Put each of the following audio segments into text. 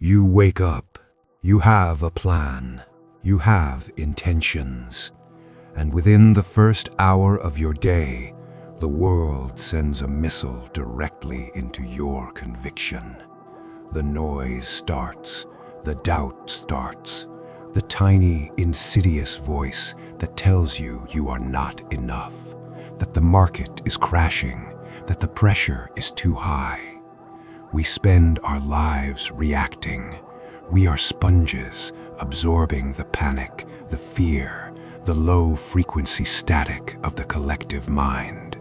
You wake up, you have a plan, you have intentions, and within the first hour of your day, the world sends a missile directly into your conviction. The noise starts, the doubt starts, the tiny, insidious voice that tells you you are not enough, that the market is crashing, that the pressure is too high. We spend our lives reacting. We are sponges, absorbing the panic, the fear, the low-frequency static of the collective mind.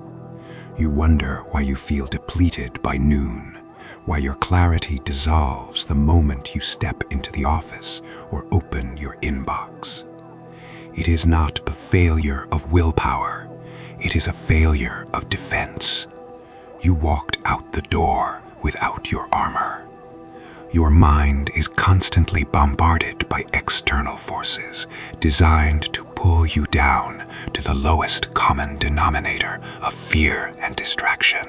You wonder why you feel depleted by noon, why your clarity dissolves the moment you step into the office or open your inbox. It is not a failure of willpower. It is a failure of defense. You walked out the door without your armor. Your mind is constantly bombarded by external forces designed to pull you down to the lowest common denominator of fear and distraction.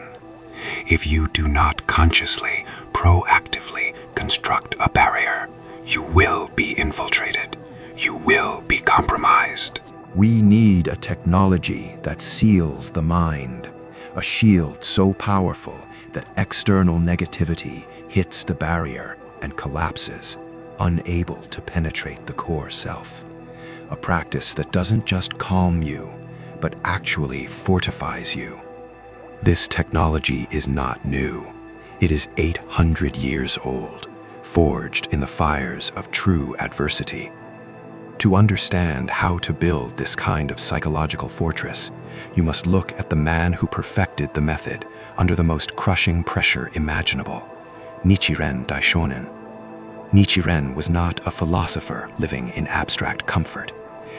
If you do not consciously, proactively construct a barrier, you will be infiltrated. You will be compromised. We need a technology that seals the mind, a shield so powerful that external negativity hits the barrier and collapses, unable to penetrate the core self. A practice that doesn't just calm you, but actually fortifies you. This technology is not new. It is 800 years old, forged in the fires of true adversity. To understand how to build this kind of psychological fortress, you must look at the man who perfected the method under the most crushing pressure imaginable, Nichiren Daishonin. Nichiren was not a philosopher living in abstract comfort.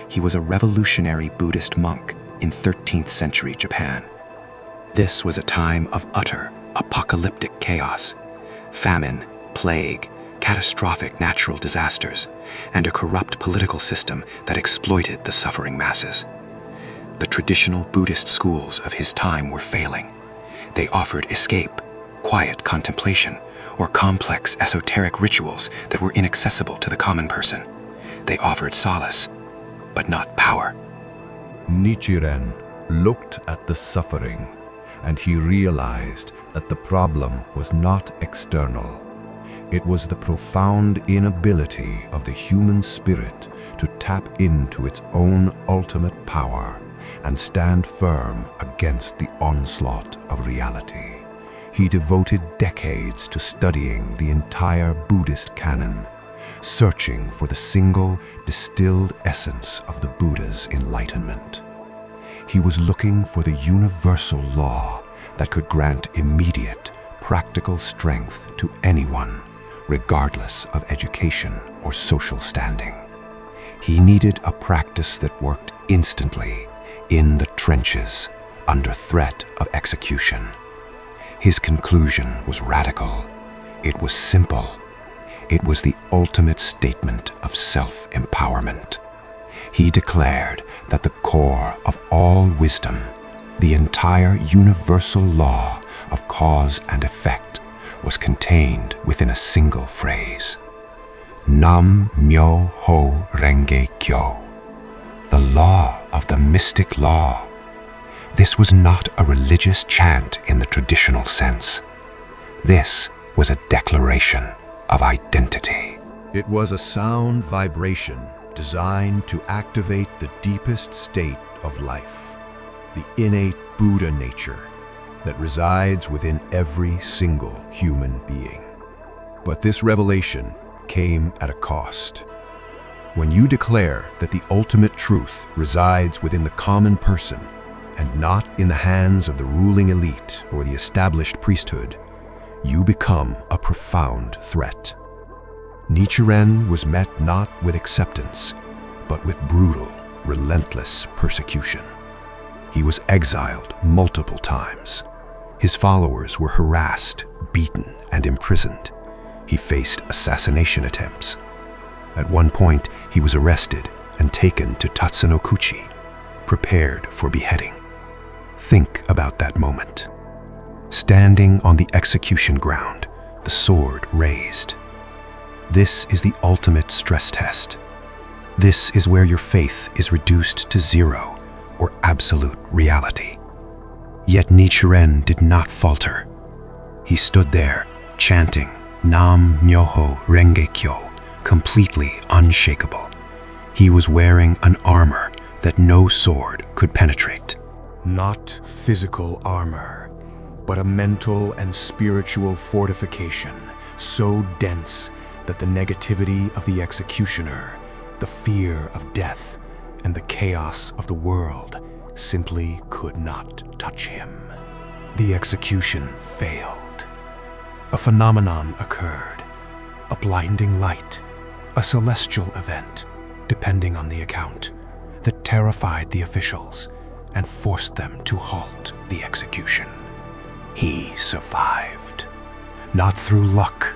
He was a revolutionary Buddhist monk in 13th century Japan. This was a time of utter, apocalyptic chaos, famine, plague, catastrophic natural disasters, and a corrupt political system that exploited the suffering masses. The traditional Buddhist schools of his time were failing. They offered escape, quiet contemplation, or complex esoteric rituals that were inaccessible to the common person. They offered solace, but not power. Nichiren looked at the suffering, and he realized that the problem was not external. It was the profound inability of the human spirit to tap into its own ultimate power and stand firm against the onslaught of reality. He devoted decades to studying the entire Buddhist canon, searching for the single, distilled essence of the Buddha's enlightenment. He was looking for the universal law that could grant immediate, practical strength to anyone, regardless of education or social standing. He needed a practice that worked instantly, in the trenches, under threat of execution. His conclusion was radical. It was simple. It was the ultimate statement of self-empowerment. He declared that the core of all wisdom, the entire universal law of cause and effect, was contained within a single phrase: Nam-Myoho-Renge-Kyo, the law of the mystic law. This was not a religious chant in the traditional sense. This was a declaration of identity. It was a sound vibration designed to activate the deepest state of life, the innate Buddha nature that resides within every single human being. But this revelation came at a cost. When you declare that the ultimate truth resides within the common person and not in the hands of the ruling elite or the established priesthood, you become a profound threat. Nichiren was met not with acceptance, but with brutal, relentless persecution. He was exiled multiple times. His followers were harassed, beaten, and imprisoned. He faced assassination attempts. At one point, he was arrested and taken to Tatsunokuchi, prepared for beheading. Think about that moment. Standing on the execution ground, the sword raised. This is the ultimate stress test. This is where your faith is reduced to zero or absolute reality. Yet Nichiren did not falter. He stood there, chanting Nam-Myoho-Renge-Kyo, completely unshakable. He was wearing an armor that no sword could penetrate. Not physical armor, but a mental and spiritual fortification so dense that the negativity of the executioner, the fear of death, and the chaos of the world simply could not touch him. The execution failed. A phenomenon occurred, a blinding light, a celestial event, depending on the account, that terrified the officials and forced them to halt the execution. He survived, not through luck,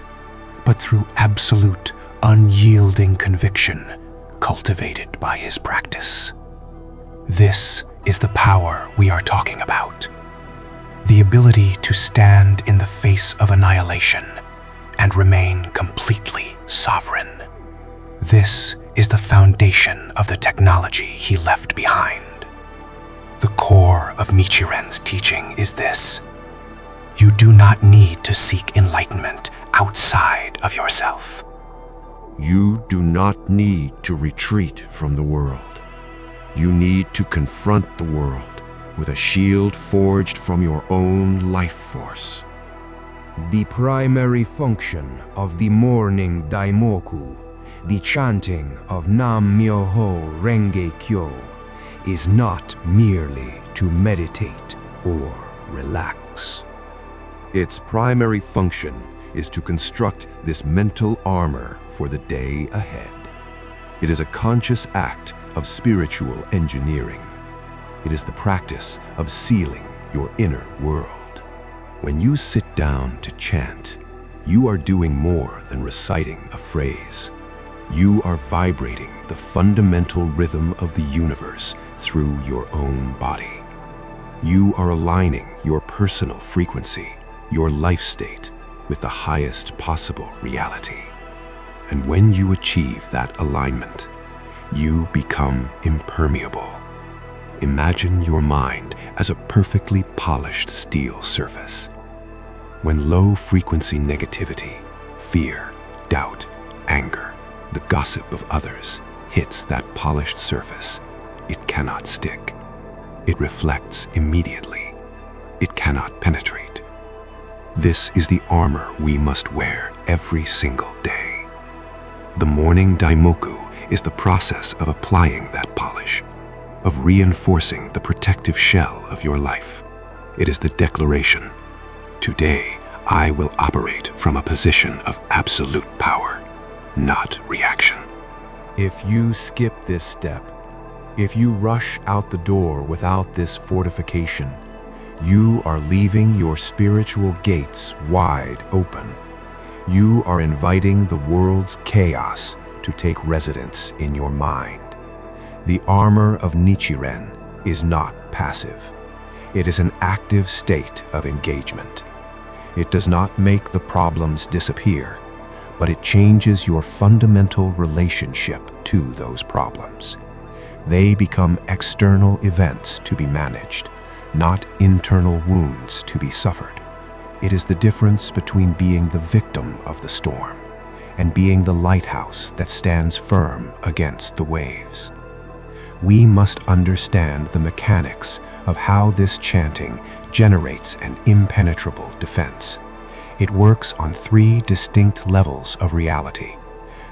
but through absolute, unyielding conviction cultivated by his practice. This is the power we are talking about. The ability to stand in the face of annihilation and remain completely sovereign. This is the foundation of the technology he left behind. The core of Nichiren's teaching is this: you do not need to seek enlightenment outside of yourself. You do not need to retreat from the world. You need to confront the world with a shield forged from your own life force. The primary function of the morning Daimoku, the chanting of Nam-Myoho-Renge-Kyo, is not merely to meditate or relax. Its primary function is to construct this mental armor for the day ahead. It is a conscious act of spiritual engineering. It is the practice of sealing your inner world. When you sit down to chant, you are doing more than reciting a phrase. You are vibrating the fundamental rhythm of the universe through your own body. You are aligning your personal frequency, your life state, with the highest possible reality. And when you achieve that alignment, you become impermeable. Imagine your mind as a perfectly polished steel surface. When low-frequency negativity, fear, doubt, anger, the gossip of others hits that polished surface, it cannot stick. It reflects immediately. It cannot penetrate. This is the armor we must wear every single day. The morning Daimoku is the process of applying that polish, of reinforcing the protective shell of your life. It is the declaration: today I will operate from a position of absolute power, not reaction. If you skip this step, if you rush out the door without this fortification, you are leaving your spiritual gates wide open. You are inviting the world's chaos to take residence in your mind. The armor of Nichiren is not passive. It is an active state of engagement. It does not make the problems disappear, but it changes your fundamental relationship to those problems. They become external events to be managed, not internal wounds to be suffered. It is the difference between being the victim of the storm and being the lighthouse that stands firm against the waves. We must understand the mechanics of how this chanting generates an impenetrable defense. It works on 3 distinct levels of reality: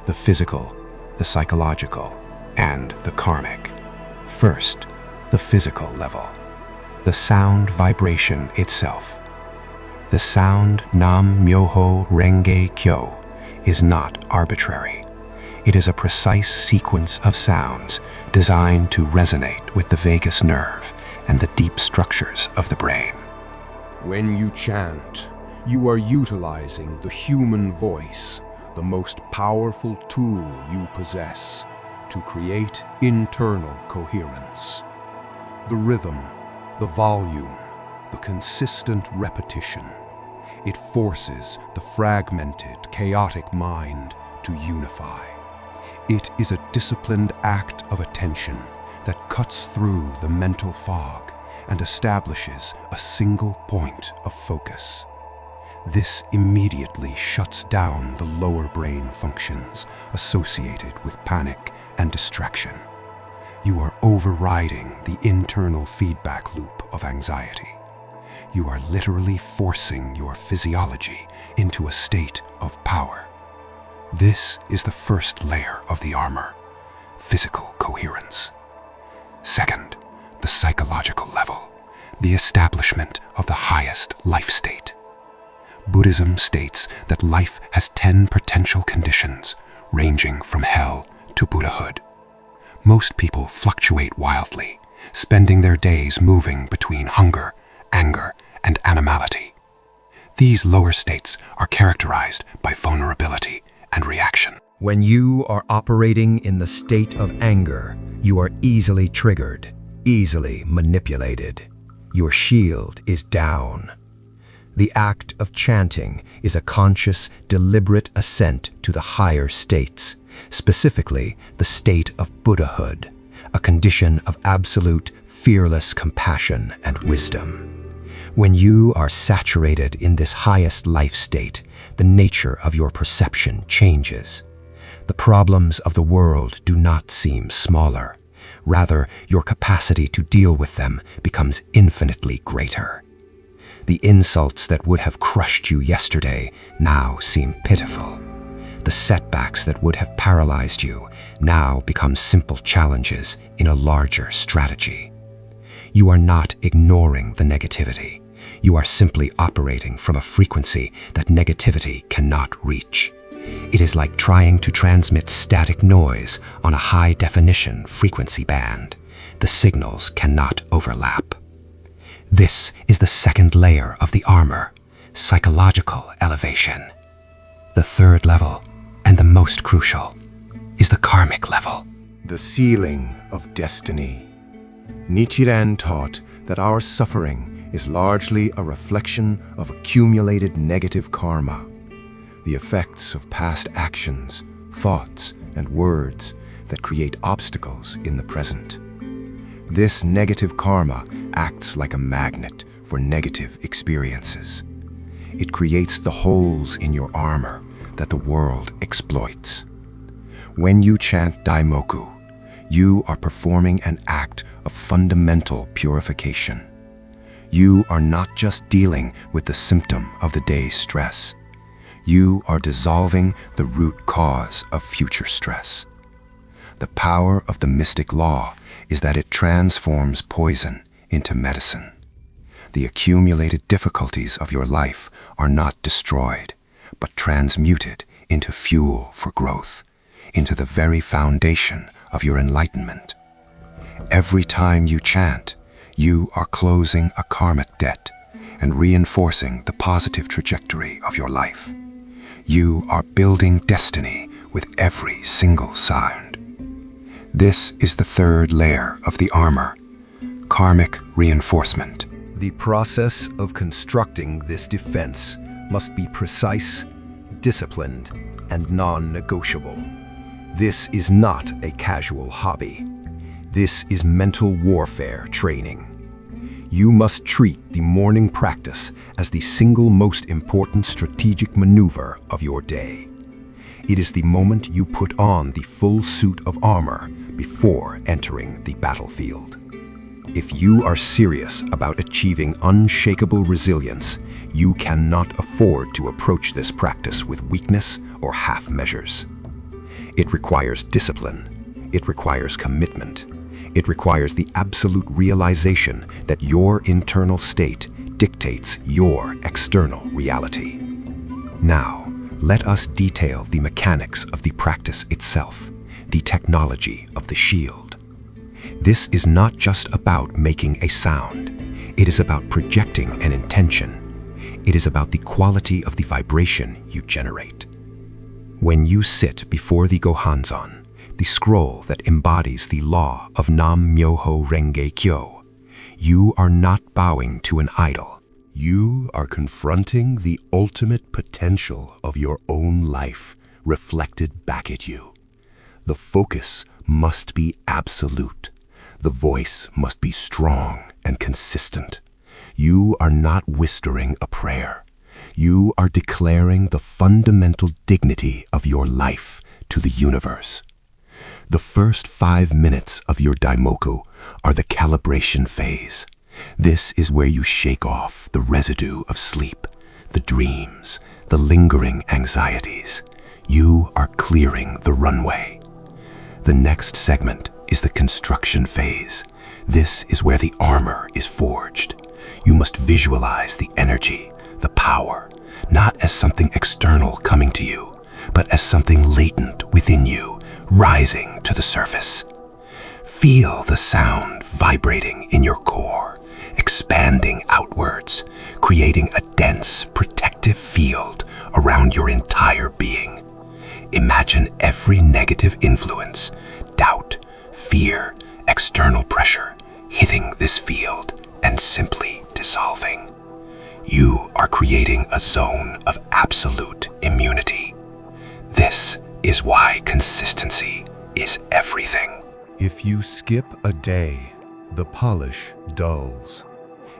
the physical, the psychological, and the karmic. First, the physical level. The sound vibration itself. The sound Nam-Myoho-Renge-Kyo is not arbitrary. It is a precise sequence of sounds designed to resonate with the vagus nerve and the deep structures of the brain. When you chant, you are utilizing the human voice, the most powerful tool you possess, to create internal coherence. The rhythm, the volume, the consistent repetition. It forces the fragmented, chaotic mind to unify. It is a disciplined act of attention that cuts through the mental fog and establishes a single point of focus. This immediately shuts down the lower brain functions associated with panic and distraction. You are overriding the internal feedback loop of anxiety. You are literally forcing your physiology into a state of power. This is the first layer of the armor, physical coherence. Second, the psychological level, the establishment of the highest life state. Buddhism states that life has 10 potential conditions, ranging from hell to Buddhahood. Most people fluctuate wildly, spending their days moving between hunger, anger, and animality. These lower states are characterized by vulnerability and reaction. When you are operating in the state of anger, you are easily triggered, easily manipulated. Your shield is down. The act of chanting is a conscious, deliberate ascent to the higher states, specifically the state of Buddhahood, a condition of absolute, fearless compassion and wisdom. When you are saturated in this highest life state, the nature of your perception changes. The problems of the world do not seem smaller. Rather, your capacity to deal with them becomes infinitely greater. The insults that would have crushed you yesterday now seem pitiful. The setbacks that would have paralyzed you now become simple challenges in a larger strategy. You are not ignoring the negativity. You are simply operating from a frequency that negativity cannot reach. It is like trying to transmit static noise on a high-definition frequency band. The signals cannot overlap. This is the second layer of the armor, psychological elevation. The third level, and the most crucial, is the karmic level. The sealing of destiny. Nichiren taught that our suffering is largely a reflection of accumulated negative karma, the effects of past actions, thoughts, and words that create obstacles in the present. This negative karma acts like a magnet for negative experiences. It creates the holes in your armor that the world exploits. When you chant Daimoku, you are performing an act of fundamental purification. You are not just dealing with the symptom of the day's stress. You are dissolving the root cause of future stress. The power of the mystic law is that it transforms poison into medicine. The accumulated difficulties of your life are not destroyed, but transmuted into fuel for growth, into the very foundation of your enlightenment. Every time you chant, you are closing a karmic debt and reinforcing the positive trajectory of your life. You are building destiny with every single sound. This is the third layer of the armor, karmic reinforcement. The process of constructing this defense must be precise, disciplined, and non-negotiable. This is not a casual hobby. This is mental warfare training. You must treat the morning practice as the single most important strategic maneuver of your day. It is the moment you put on the full suit of armor before entering the battlefield. If you are serious about achieving unshakable resilience, you cannot afford to approach this practice with weakness or half measures. It requires discipline. It requires commitment. It requires the absolute realization that your internal state dictates your external reality. Now, let us detail the mechanics of the practice itself, the technology of the shield. This is not just about making a sound. It is about projecting an intention. It is about the quality of the vibration you generate. When you sit before the Gohanzon, the scroll that embodies the law of Nam-Myoho-Renge-Kyo, you are not bowing to an idol. You are confronting the ultimate potential of your own life reflected back at you. The focus must be absolute. The voice must be strong and consistent. You are not whispering a prayer. You are declaring the fundamental dignity of your life to the universe. The first 5 minutes of your Daimoku are the calibration phase. This is where you shake off the residue of sleep, the dreams, the lingering anxieties. You are clearing the runway. The next segment is the construction phase. This is where the armor is forged. You must visualize the energy, the power, not as something external coming to you, but as something latent within you, rising to the surface. Feel the sound vibrating in your core, expanding outwards, creating a dense, protective field around your entire being. Imagine every negative influence, doubt, fear, external pressure, hitting this field and simply dissolving. You are creating a zone of absolute immunity. This is why consistency is everything. If you skip a day, the polish dulls.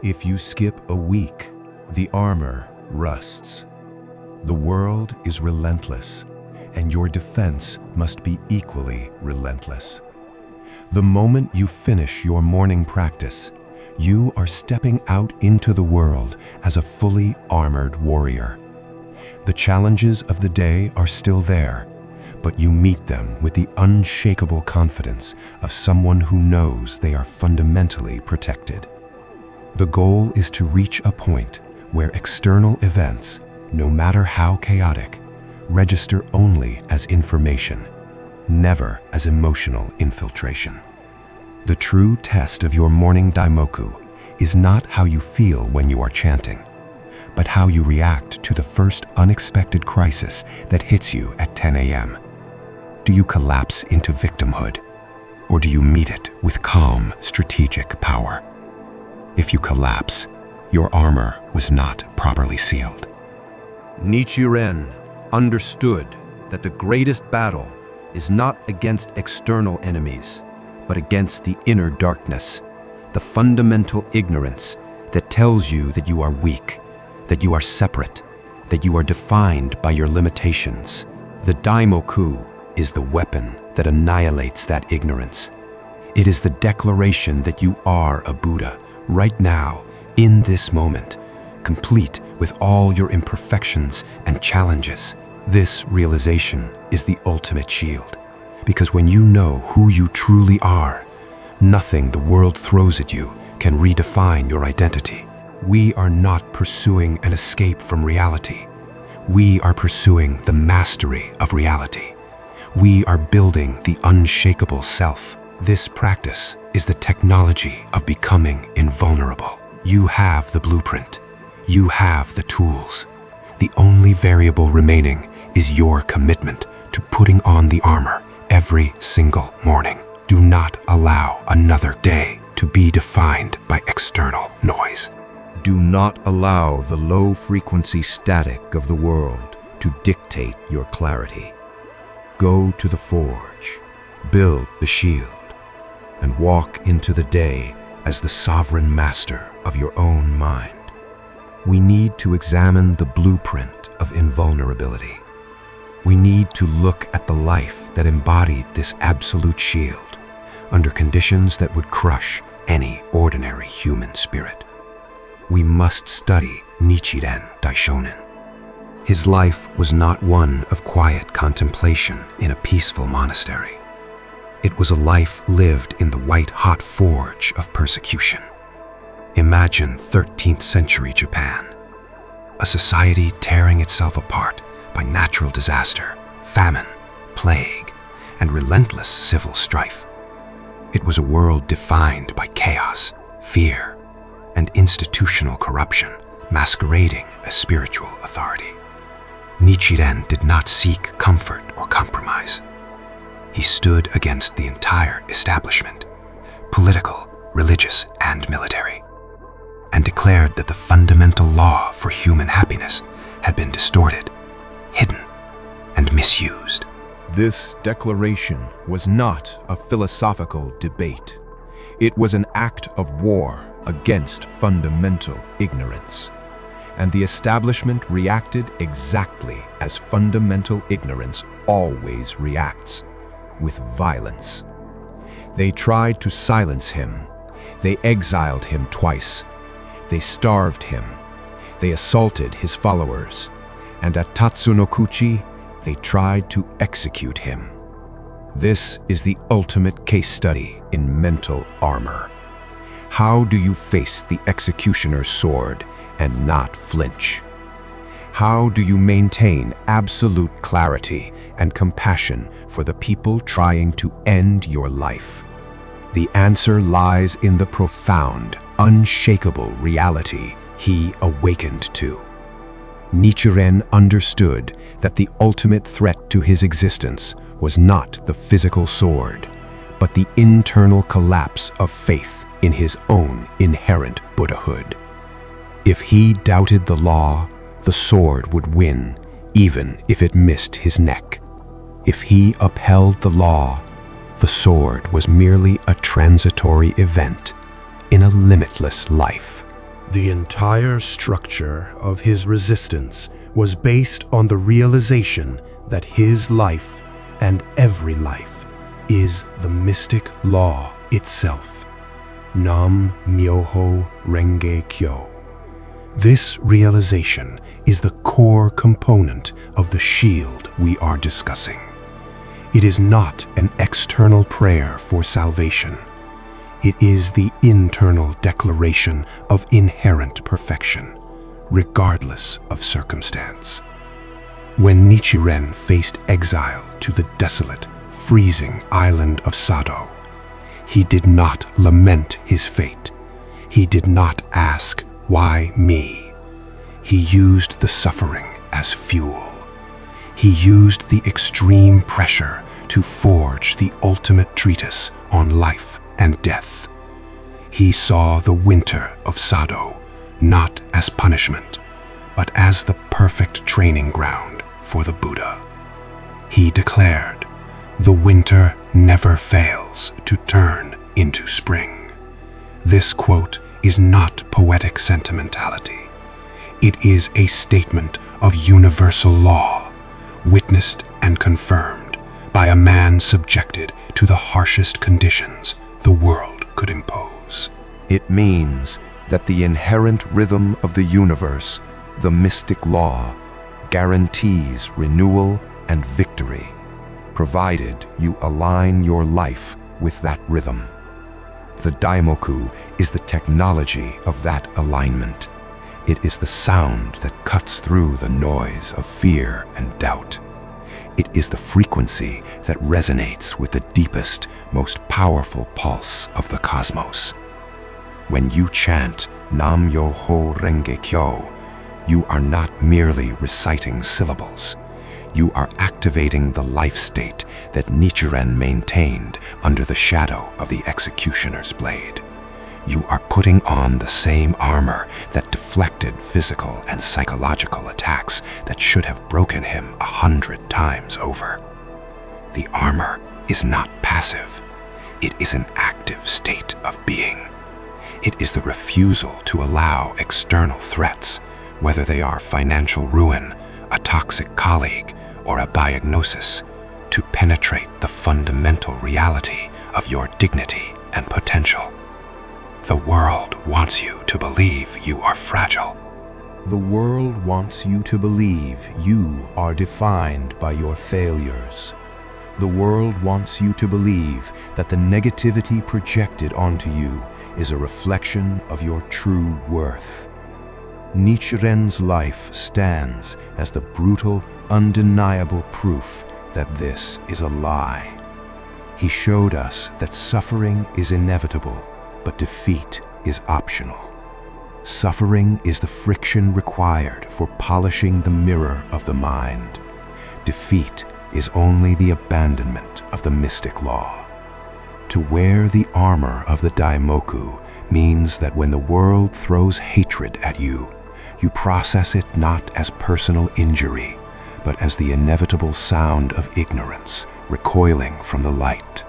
If you skip a week, the armor rusts. The world is relentless, and your defense must be equally relentless. The moment you finish your morning practice, you are stepping out into the world as a fully armored warrior. The challenges of the day are still there, but you meet them with the unshakable confidence of someone who knows they are fundamentally protected. The goal is to reach a point where external events, no matter how chaotic, register only as information, never as emotional infiltration. The true test of your morning Daimoku is not how you feel when you are chanting, but how you react to the first unexpected crisis that hits you at 10 a.m. Do you collapse into victimhood, or do you meet it with calm, strategic power? If you collapse, your armor was not properly sealed. Nichiren understood that the greatest battle is not against external enemies, but against the inner darkness, the fundamental ignorance that tells you that you are weak, that you are separate, that you are defined by your limitations. The Daimoku is the weapon that annihilates that ignorance. It is the declaration that you are a Buddha right now, in this moment, complete with all your imperfections and challenges. This realization is the ultimate shield, because when you know who you truly are, nothing the world throws at you can redefine your identity. We are not pursuing an escape from reality. We are pursuing the mastery of reality. We are building the unshakable self. This practice is the technology of becoming invulnerable. You have the blueprint. You have the tools. The only variable remaining is your commitment to putting on the armor every single morning. Do not allow another day to be defined by external noise. Do not allow the low-frequency static of the world to dictate your clarity. Go to the forge, build the shield, and walk into the day as the sovereign master of your own mind. We need to examine the blueprint of invulnerability. We need to look at the life that embodied this absolute shield under conditions that would crush any ordinary human spirit. We must study Nichiren Daishonin. His life was not one of quiet contemplation in a peaceful monastery. It was a life lived in the white-hot forge of persecution. Imagine 13th century Japan, a society tearing itself apart by natural disaster, famine, plague, and relentless civil strife. It was a world defined by chaos, fear, and institutional corruption masquerading as spiritual authority. Nichiren did not seek comfort or compromise. He stood against the entire establishment, political, religious, and military, and declared that the fundamental law for human happiness had been distorted, hidden, and misused. This declaration was not a philosophical debate. It was an act of war against fundamental ignorance. And the establishment reacted exactly as fundamental ignorance always reacts, with violence. They tried to silence him. They exiled him twice. They starved him. They assaulted his followers. And at Tatsunokuchi, they tried to execute him. This is the ultimate case study in mental armor. How do you face the executioner's sword and not flinch? How do you maintain absolute clarity and compassion for the people trying to end your life? The answer lies in the profound, unshakable reality he awakened to. Nichiren understood that the ultimate threat to his existence was not the physical sword, but the internal collapse of faith in his own inherent Buddhahood. If he doubted the law, the sword would win, even if it missed his neck. If he upheld the law, the sword was merely a transitory event in a limitless life. The entire structure of his resistance was based on the realization that his life and every life is the mystic law itself. Nam-Myoho-Renge-Kyo. This realization is the core component of the shield we are discussing. It is not an external prayer for salvation. It is the internal declaration of inherent perfection, regardless of circumstance. When Nichiren faced exile to the desolate, freezing island of Sado, he did not lament his fate. He did not ask, "Why me?" He used the suffering as fuel. He used the extreme pressure to forge the ultimate treatise on life and death. He saw the winter of Sado not as punishment, but as the perfect training ground for the Buddha. He declared, "The winter never fails to turn into spring." This quote is not poetic sentimentality. It is a statement of universal law, witnessed and confirmed by a man subjected to the harshest conditions the world could impose. It means that the inherent rhythm of the universe, the mystic law, guarantees renewal and victory, provided you align your life with that rhythm. The Daimoku is the technology of that alignment. It is the sound that cuts through the noise of fear and doubt. It is the frequency that resonates with the deepest, most powerful pulse of the cosmos. When you chant Nam-Myoho-Renge-Kyo, you are not merely reciting syllables. You are activating the life state that Nichiren maintained under the shadow of the executioner's blade. You are putting on the same armor that deflected physical and psychological attacks that should have broken him 100 times over. The armor is not passive. It is an active state of being. It is the refusal to allow external threats, whether they are financial ruin, a toxic colleague, or a diagnosis, to penetrate the fundamental reality of your dignity and potential. The world wants you to believe you are fragile. The world wants you to believe you are defined by your failures. The world wants you to believe that the negativity projected onto you is a reflection of your true worth. Nichiren's life stands as the brutal, undeniable proof that this is a lie. He showed us that suffering is inevitable, but defeat is optional. Suffering is the friction required for polishing the mirror of the mind. Defeat is only the abandonment of the mystic law. To wear the armor of the Daimoku means that when the world throws hatred at you, you process it not as personal injury, but as the inevitable sound of ignorance recoiling from the light.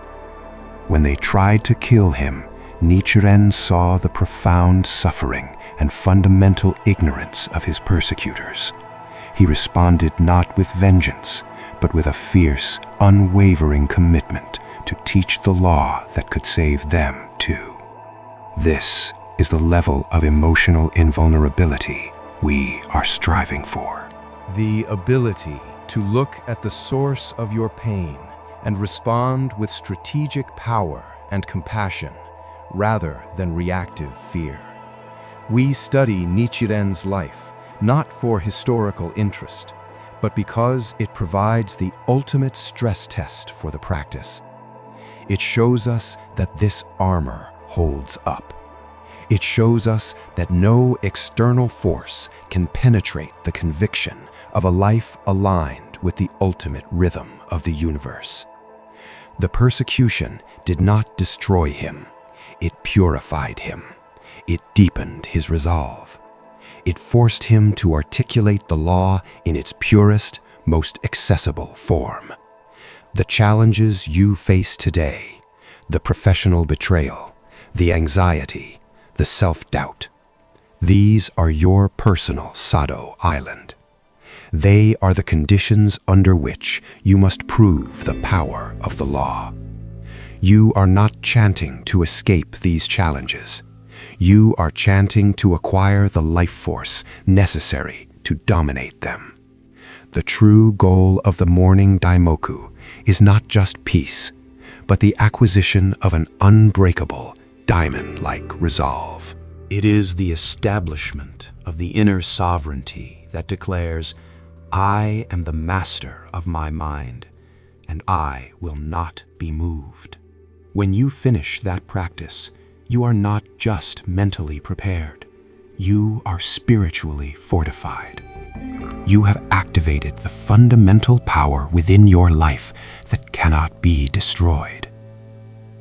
When they tried to kill him, Nichiren saw the profound suffering and fundamental ignorance of his persecutors. He responded not with vengeance, but with a fierce, unwavering commitment to teach the law that could save them too. This is the level of emotional invulnerability we are striving for. The ability to look at the source of your pain and respond with strategic power and compassion rather than reactive fear. We study Nichiren's life not for historical interest, but because it provides the ultimate stress test for the practice. It shows us that this armor holds up. It shows us that no external force can penetrate the conviction of a life aligned with the ultimate rhythm of the universe. The persecution did not destroy him. It purified him. It deepened his resolve. It forced him to articulate the law in its purest, most accessible form. The challenges you face today, the professional betrayal, the anxiety, the self-doubt, these are your personal Sado Island. They are the conditions under which you must prove the power of the law. You are not chanting to escape these challenges. You are chanting to acquire the life force necessary to dominate them. The true goal of the morning Daimoku is not just peace, but the acquisition of an unbreakable, diamond-like resolve. It is the establishment of the inner sovereignty that declares, I am the master of my mind, and I will not be moved. When you finish that practice, you are not just mentally prepared. You are spiritually fortified. You have activated the fundamental power within your life that cannot be destroyed.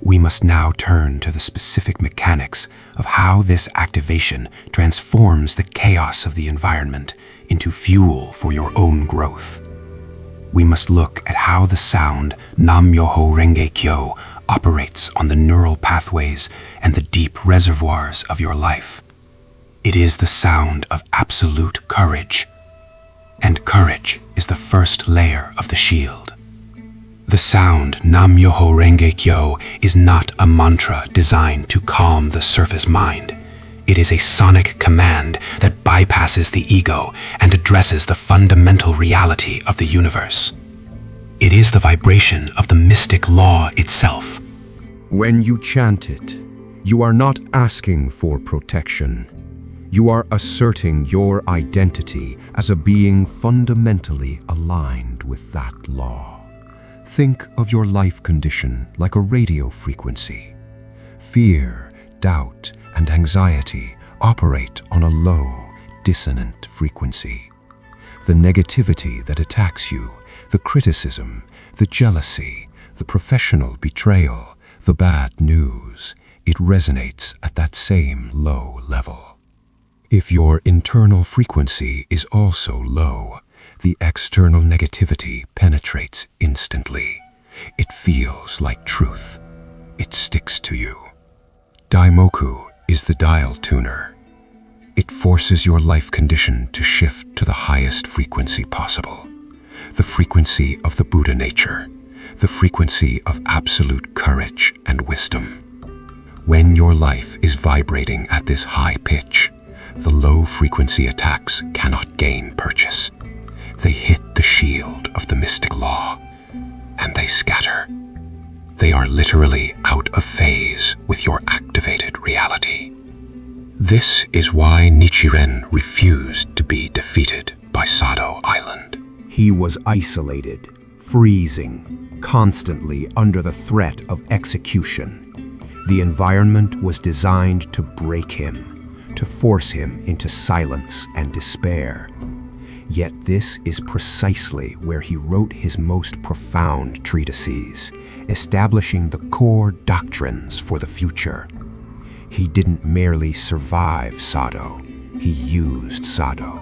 We must now turn to the specific mechanics of how this activation transforms the chaos of the environment into fuel for your own growth. We must look at how the sound Nam-Myoho-Renge-Kyo operates on the neural pathways and the deep reservoirs of your life. It is the sound of absolute courage, and courage is the first layer of the shield. The sound Nam-Myoho-Renge-Kyo is not a mantra designed to calm the surface mind. It is a sonic command that bypasses the ego and addresses the fundamental reality of the universe. It is the vibration of the mystic law itself. When you chant it, you are not asking for protection. You are asserting your identity as a being fundamentally aligned with that law. Think of your life condition like a radio frequency. Fear, doubt, and anxiety operate on a low, dissonant frequency. The negativity that attacks you, the criticism, the jealousy, the professional betrayal, the bad news, it resonates at that same low level. If your internal frequency is also low, the external negativity penetrates instantly. It feels like truth. It sticks to you. Daimoku is the dial tuner. It forces your life condition to shift to the highest frequency possible. The frequency of the Buddha nature, the frequency of absolute courage and wisdom. When your life is vibrating at this high pitch, the low frequency attacks cannot gain purchase. They hit the shield of the mystic law, and they scatter. They are literally out of phase with your activated reality. This is why Nichiren refused to be defeated by Sado Island. He was isolated, freezing, constantly under the threat of execution. The environment was designed to break him, to force him into silence and despair. Yet this is precisely where he wrote his most profound treatises, establishing the core doctrines for the future. He didn't merely survive Sado, he used Sado.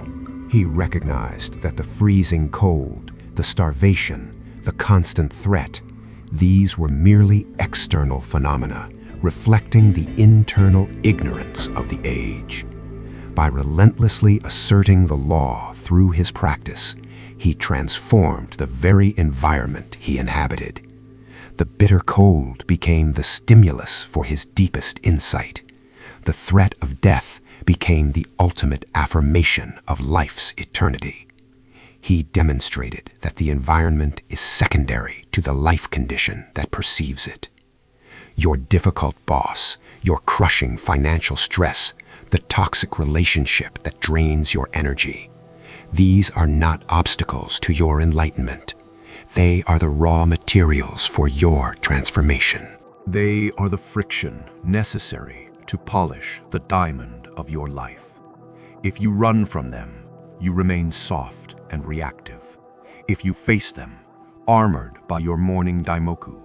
He recognized that the freezing cold the starvation, the constant threat, these were merely external phenomena, reflecting the internal ignorance of the age. By relentlessly asserting the law through his practice, he transformed the very environment he inhabited. The bitter cold became the stimulus for his deepest insight. The threat of death became the ultimate affirmation of life's eternity. He demonstrated that the environment is secondary to the life condition that perceives it. Your difficult boss, your crushing financial stress, the toxic relationship that drains your energy. These are not obstacles to your enlightenment. They are the raw materials for your transformation. They are the friction necessary to polish the diamond of your life. If you run from them, you remain soft and reactive. If you face them, armored by your morning Daimoku,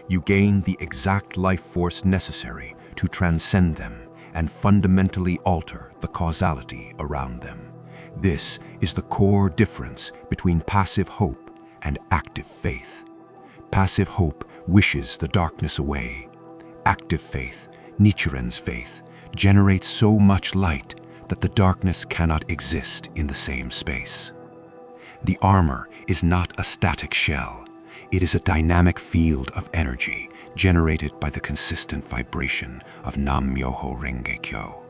you gain the exact life force necessary to transcend them and fundamentally alter the causality around them. This is the core difference between passive hope and active faith. Passive hope wishes the darkness away. Active faith, Nichiren's faith, generates so much light that the darkness cannot exist in the same space. The armor is not a static shell. It is a dynamic field of energy generated by the consistent vibration of Nam-Myoho-Renge-Kyo.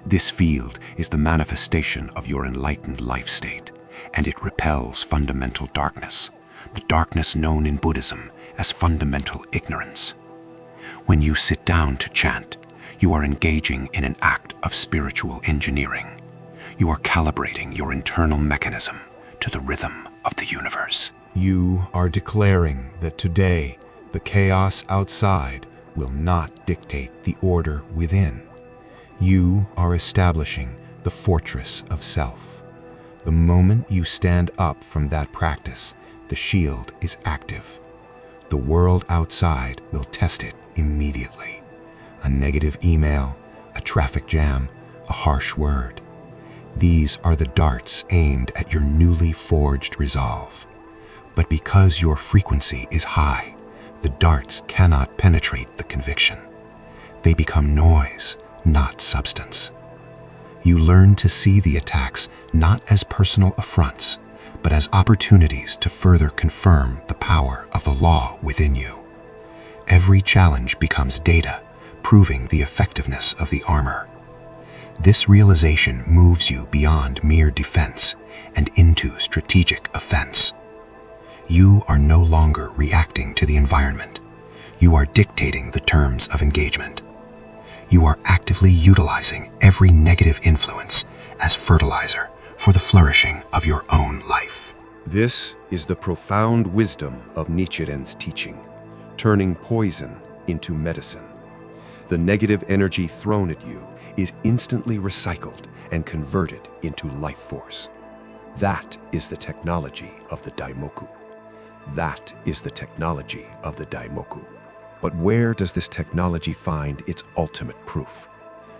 This field is the manifestation of your enlightened life state, and it repels fundamental darkness, the darkness known in Buddhism as fundamental ignorance. When you sit down to chant, you are engaging in an act of spiritual engineering. You are calibrating your internal mechanism to the rhythm of the universe. You are declaring that today the chaos outside will not dictate the order within. You are establishing the fortress of self. The moment you stand up from that practice, the shield is active. The world outside will test it immediately. A negative email, a traffic jam, a harsh word. These are the darts aimed at your newly forged resolve. But because your frequency is high, the darts cannot penetrate the conviction. They become noise, not substance. You learn to see the attacks not as personal affronts, but as opportunities to further confirm the power of the law within you. Every challenge becomes data, proving the effectiveness of the armor. This realization moves you beyond mere defense and into strategic offense. You are no longer reacting to the environment. You are dictating the terms of engagement. You are actively utilizing every negative influence as fertilizer for the flourishing of your own life. This is the profound wisdom of Nichiren's teaching, turning poison into medicine. The negative energy thrown at you is instantly recycled and converted into life force. That is the technology of the Daimoku. That is the technology of the Daimoku. But where does this technology find its ultimate proof?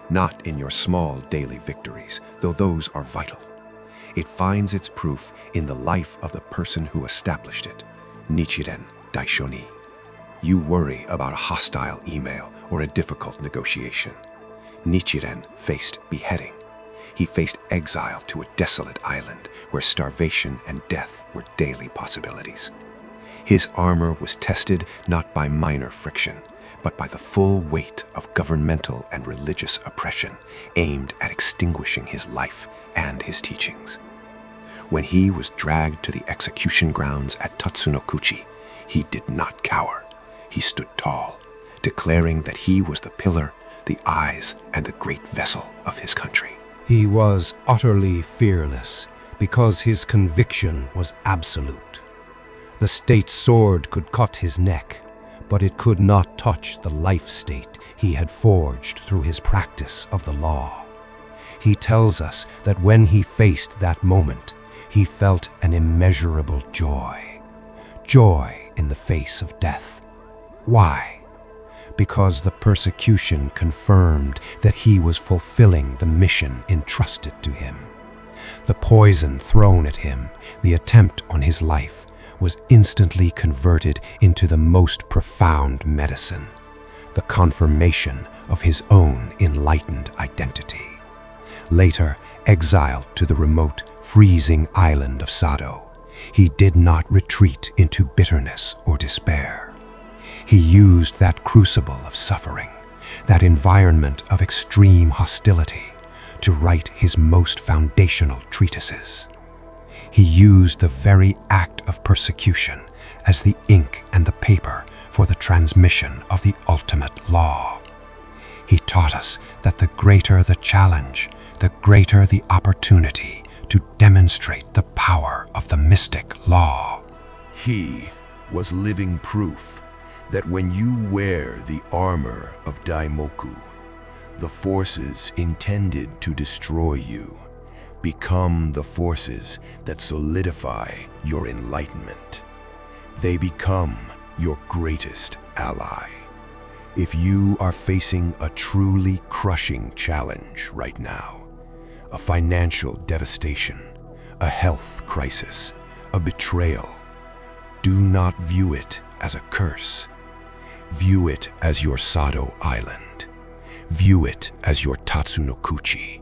Not in your small daily victories, though those are vital. It finds its proof in the life of the person who established it, Nichiren Daishonin. You worry about a hostile email or a difficult negotiation. Nichiren faced beheading. He faced exile to a desolate island where starvation and death were daily possibilities. His armor was tested not by minor friction, but by the full weight of governmental and religious oppression aimed at extinguishing his life and his teachings. When he was dragged to the execution grounds at Tatsunokuchi, he did not cower. He stood tall, declaring that he was the pillar, the eyes, and the great vessel of his country. He was utterly fearless because his conviction was absolute. The state's sword could cut his neck, but it could not touch the life state he had forged through his practice of the law. He tells us that when he faced that moment, he felt an immeasurable joy. Joy in the face of death. Why? Because the persecution confirmed that he was fulfilling the mission entrusted to him. The poison thrown at him, the attempt on his life, was instantly converted into the most profound medicine, the confirmation of his own enlightened identity. Later, exiled to the remote, freezing island of Sado, he did not retreat into bitterness or despair. He used that crucible of suffering, that environment of extreme hostility, to write his most foundational treatises. He used the very act of persecution as the ink and the paper for the transmission of the ultimate law. He taught us that the greater the challenge, the greater the opportunity to demonstrate the power of the mystic law. He was living proof that when you wear the armor of Daimoku, the forces intended to destroy you become the forces that solidify your enlightenment. They become your greatest ally. If you are facing a truly crushing challenge right now, a financial devastation, a health crisis, a betrayal, do not view it as a curse. View it as your Sado Island. View it as your Tatsunokuchi.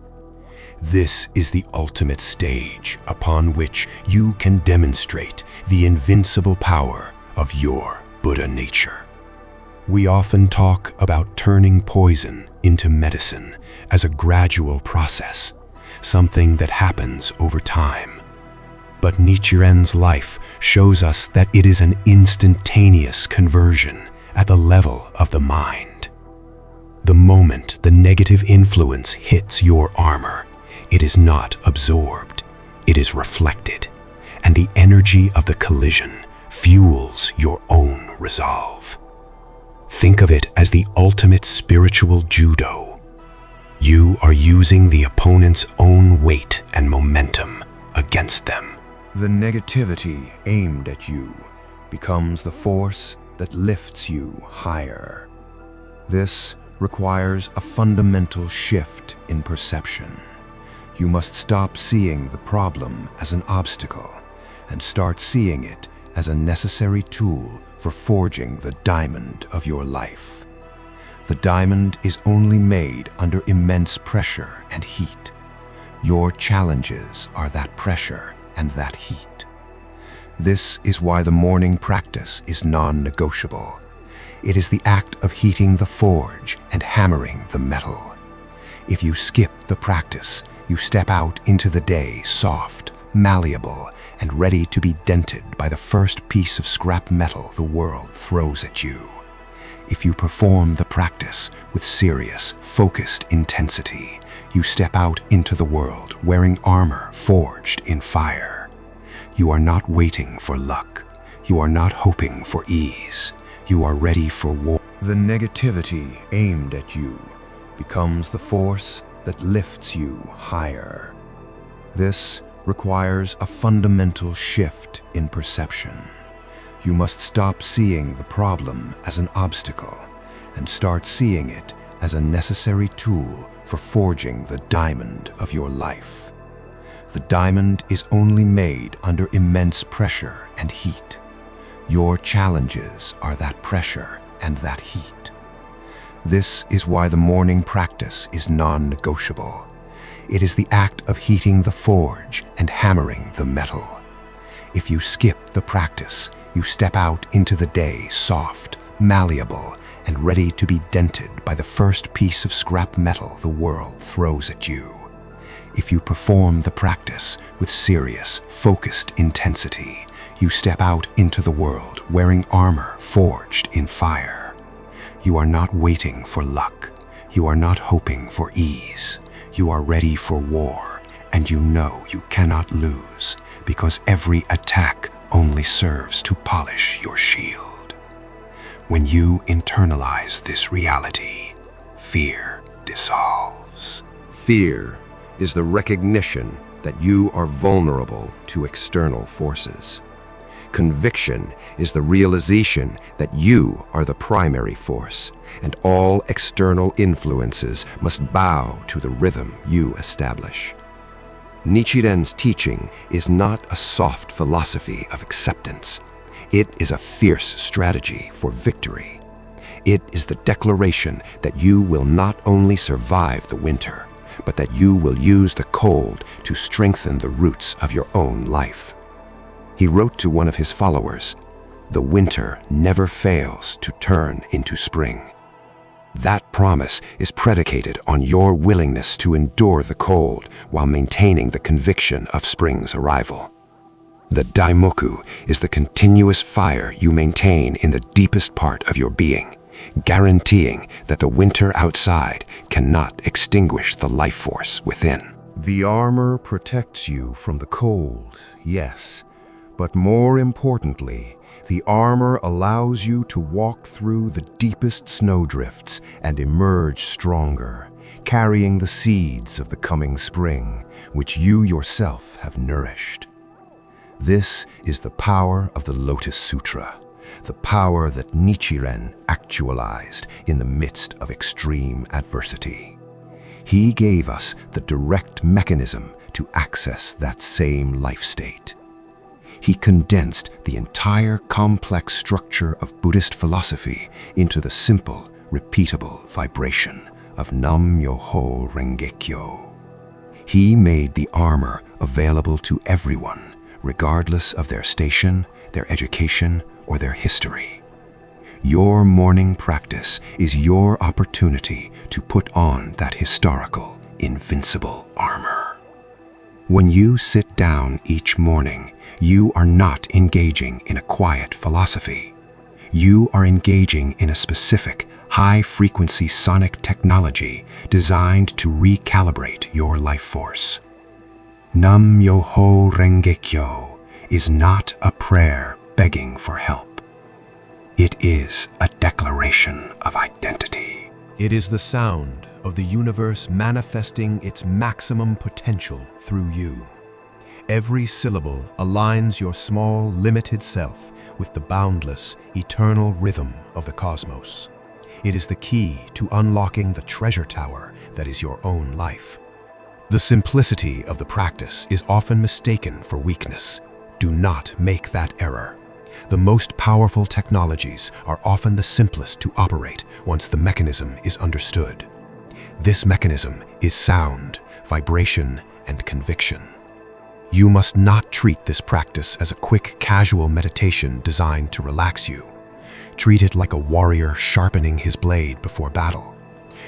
This is the ultimate stage upon which you can demonstrate the invincible power of your Buddha nature. We often talk about turning poison into medicine as a gradual process, something that happens over time. But Nichiren's life shows us that it is an instantaneous conversion at the level of the mind. The moment the negative influence hits your armor, it is not absorbed, it is reflected, and the energy of the collision fuels your own resolve. Think of it as the ultimate spiritual judo. You are using the opponent's own weight and momentum against them. The negativity aimed at you becomes the force that lifts you higher. This requires a fundamental shift in perception. You must stop seeing the problem as an obstacle and start seeing it as a necessary tool for forging the diamond of your life. The diamond is only made under immense pressure and heat. Your challenges are that pressure and that heat. This is why the morning practice is non-negotiable. It is the act of heating the forge and hammering the metal. If you skip the practice, you step out into the day soft, malleable, and ready to be dented by the first piece of scrap metal the world throws at you. If you perform the practice with serious, focused intensity, you step out into the world wearing armor forged in fire. You are not waiting for luck. You are not hoping for ease. You are ready for war. The negativity aimed at you becomes the force that lifts you higher. This requires a fundamental shift in perception. You must stop seeing the problem as an obstacle and start seeing it as a necessary tool for forging the diamond of your life. The diamond is only made under immense pressure and heat. Your challenges are that pressure and that heat. This is why the morning practice is non-negotiable. It is the act of heating the forge and hammering the metal. If you skip the practice, you step out into the day soft, malleable, and ready to be dented by the first piece of scrap metal the world throws at you. If you perform the practice with serious, focused intensity, you step out into the world wearing armor forged in fire. You are not waiting for luck. You are not hoping for ease. You are ready for war, and you know you cannot lose, because every attack only serves to polish your shield. When you internalize this reality, fear dissolves. Fear is the recognition that you are vulnerable to external forces. Conviction is the realization that you are the primary force, and all external influences must bow to the rhythm you establish. Nichiren's teaching is not a soft philosophy of acceptance. It is a fierce strategy for victory. It is the declaration that you will not only survive the winter, but that you will use the cold to strengthen the roots of your own life. He wrote to one of his followers, "The winter never fails to turn into spring." That promise is predicated on your willingness to endure the cold while maintaining the conviction of spring's arrival. The Daimoku is the continuous fire you maintain in the deepest part of your being, guaranteeing that the winter outside cannot extinguish the life force within. The armor protects you from the cold, yes, but more importantly, the armor allows you to walk through the deepest snowdrifts and emerge stronger, carrying the seeds of the coming spring, which you yourself have nourished. This is the power of the Lotus Sutra, the power that Nichiren actualized in the midst of extreme adversity. He gave us the direct mechanism to access that same life state. He condensed the entire complex structure of Buddhist philosophy into the simple, repeatable vibration of Nam-Myoho-Renge-Kyo. He made the armor available to everyone, regardless of their station, their education, or their history. Your morning practice is your opportunity to put on that historical, invincible armor. When you sit down each morning, you are not engaging in a quiet philosophy. You are engaging in a specific, high-frequency sonic technology designed to recalibrate your life force. Nam-Myoho-Renge-Kyo is not a prayer begging for help. It is a declaration of identity. It is the sound of the universe manifesting its maximum potential through you. Every syllable aligns your small, limited self with the boundless, eternal rhythm of the cosmos. It is the key to unlocking the treasure tower that is your own life. The simplicity of the practice is often mistaken for weakness. Do not make that error. The most powerful technologies are often the simplest to operate once the mechanism is understood. This mechanism is sound, vibration, and conviction. You must not treat this practice as a quick, casual meditation designed to relax you. Treat it like a warrior sharpening his blade before battle.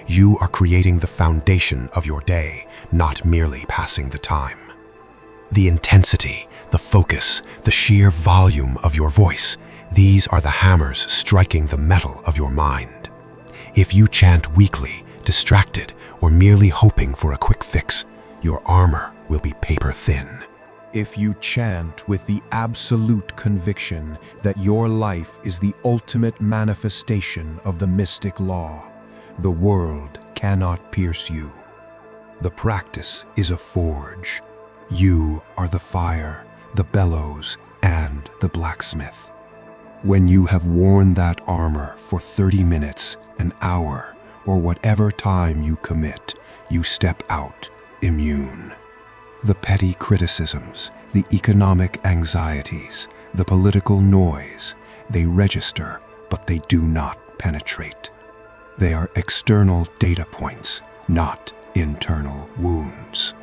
You are creating the foundation of your day, not merely passing the time. The intensity, the focus, the sheer volume of your voice, these are the hammers striking the metal of your mind. If you chant weakly, distracted, or merely hoping for a quick fix, your armor will be paper thin. If you chant with the absolute conviction that your life is the ultimate manifestation of the mystic law, the world cannot pierce you. The practice is a forge. You are the fire, the bellows, and the blacksmith. When you have worn that armor for 30 minutes, an hour, or whatever time you commit, you step out immune. The petty criticisms, the economic anxieties, the political noise, they register, but they do not penetrate. They are external data points, not internal wounds.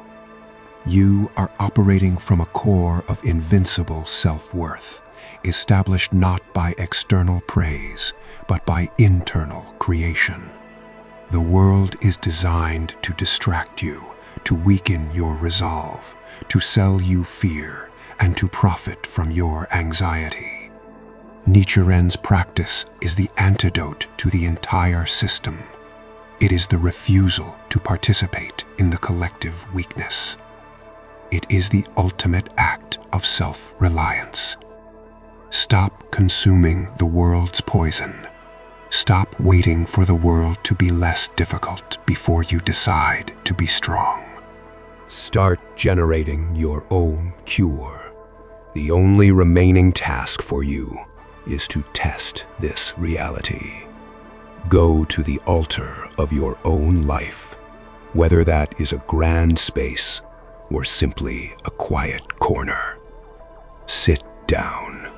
You are operating from a core of invincible self-worth, established not by external praise, but by internal creation. The world is designed to distract you, to weaken your resolve, to sell you fear, and to profit from your anxiety. Nichiren's practice is the antidote to the entire system. It is the refusal to participate in the collective weakness. It is the ultimate act of self-reliance. Stop consuming the world's poison. Stop waiting for the world to be less difficult before you decide to be strong. Start generating your own cure. The only remaining task for you is to test this reality. Go to the altar of your own life, whether that is a grand space, or simply a quiet corner. Sit down.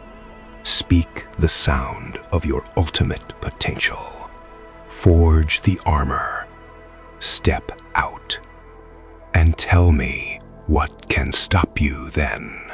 Speak the sound of your ultimate potential. Forge the armor. Step out. And tell me what can stop you then.